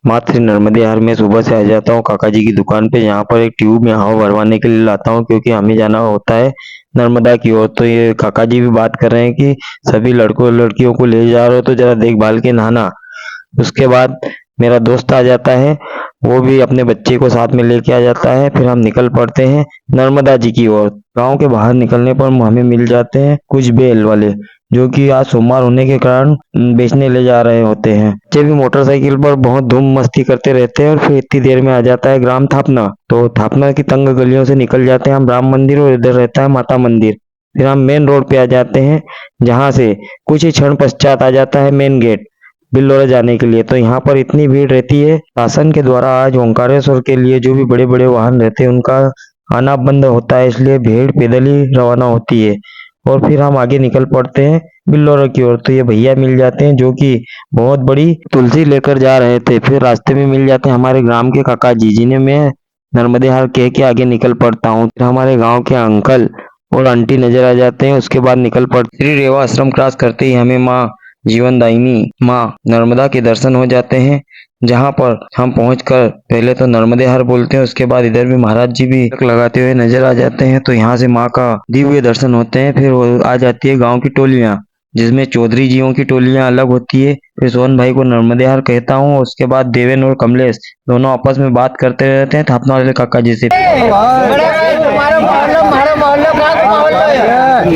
मात्र नर्मदे हर मैं सुबह से आ जाता हूँ काका जी की दुकान पे। यहाँ पर एक ट्यूब में हवा भरवाने के लिए लाता हूँ, क्योंकि हमें जाना होता है नर्मदा की ओर। तो ये काका जी भी बात कर रहे हैं कि सभी लड़कों लड़कियों को ले जा रहे हो तो जरा देखभाल के नहाना। उसके बाद मेरा दोस्त आ जाता है, वो भी अपने बच्चे को साथ में लेके आ जाता है। फिर हम निकल पड़ते हैं नर्मदा जी की ओर। गांव के बाहर निकलने पर हमें मिल जाते हैं कुछ बैल वाले, जो कि आज सोमवार होने के कारण बेचने ले जा रहे होते हैं। बच्चे भी मोटरसाइकिल पर बहुत धूम मस्ती करते रहते हैं। और फिर इतनी देर में आ जाता है ग्राम थापना। तो थापना की तंग गलियों से निकल जाते हैं हम राम मंदिर, और इधर रहता है माता मंदिर। फिर हम मेन रोड पे आ जाते हैं, जहाँ से कुछ ही क्षण पश्चात आ जाता है मेन गेट बिल्लौरा जाने के लिए। तो यहाँ पर इतनी भीड़ रहती है, शासन के द्वारा आज ओंकारेश्वर के लिए जो भी बड़े बड़े वाहन रहते हैं उनका आना बंद होता है, इसलिए भीड़ पैदल ही रवाना होती है। और फिर हम आगे निकल पड़ते हैं बिल्लौरा की ओर। तो ये भैया मिल जाते हैं जो कि बहुत बड़ी तुलसी लेकर जा रहे थे। फिर रास्ते में मिल जाते हैं हमारे ग्राम के काका जी, जिन्हें मैं नर्मदे हार कह के आगे निकल पड़ता हूँ। फिर हमारे गांव के अंकल और आंटी नजर आ जाते हैं। उसके बाद निकल पड़ते श्री रेवा आश्रम क्रॉस करते ही हमें माँ जीवनदायिनी माँ नर्मदा के दर्शन हो जाते हैं, जहाँ पर हम पहुंचकर पहले तो नर्मदे हर बोलते हैं। उसके बाद इधर भी महाराज जी भी टिलक लगाते हुए नजर आ जाते हैं। तो यहाँ से माँ का दिव्य दर्शन होते हैं। फिर वो आ जाती है गांव की टोलियाँ, जिसमें चौधरी जियों की टोलियाँ अलग होती है। फिर सोहन भाई को नर्मदे हर कहता हूँ। उसके बाद देवेन और कमलेश दोनों आपस में बात करते रहते हैं थापना वाले काका जी से।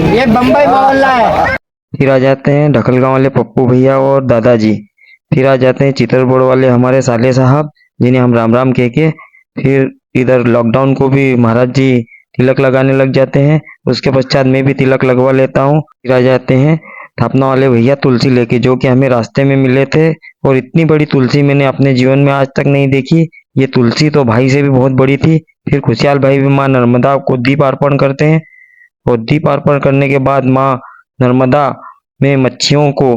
ये बम्बई मोहल्ला है। फिर आ जाते हैं ढकलगांव वाले पप्पू भैया और दादाजी। फिर आ जाते हैं चितरबोड़ वाले हमारे साले साहब, जिन्हें हम राम राम कह के फिर इधर लॉकडाउन को भी महाराज जी तिलक लगाने लग जाते हैं। उसके पश्चात मैं भी तिलक लगवा लेता हूँ। फिर आ जाते हैं थापना वाले भैया तुलसी लेके, जो कि हमें रास्ते में मिले थे। और इतनी बड़ी तुलसी मैंने अपने जीवन में आज तक नहीं देखी। ये तुलसी तो भाई से भी बहुत बड़ी थी। फिर खुशहाल भाई भी माँ नर्मदा को दीप अर्पण करते हैं, और दीप अर्पण करने के बाद माँ नर्मदा में मच्छियों को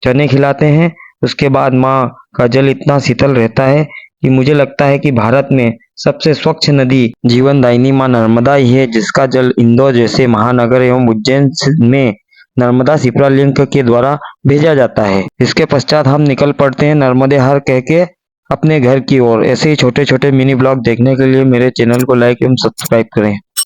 चने खिलाते हैं। उसके बाद माँ का जल इतना शीतल रहता है कि मुझे लगता है कि भारत में सबसे स्वच्छ नदी जीवनदायिनी माँ नर्मदा ही है, जिसका जल इंदौर जैसे महानगर एवं उज्जैन में नर्मदा शिप्रा लिंक के द्वारा भेजा जाता है। इसके पश्चात हम निकल पड़ते हैं नर्मदे हर कह के अपने घर की ओर। ऐसे ही छोटे छोटे मिनी ब्लॉग देखने के लिए मेरे चैनल को लाइक एवं सब्सक्राइब करें।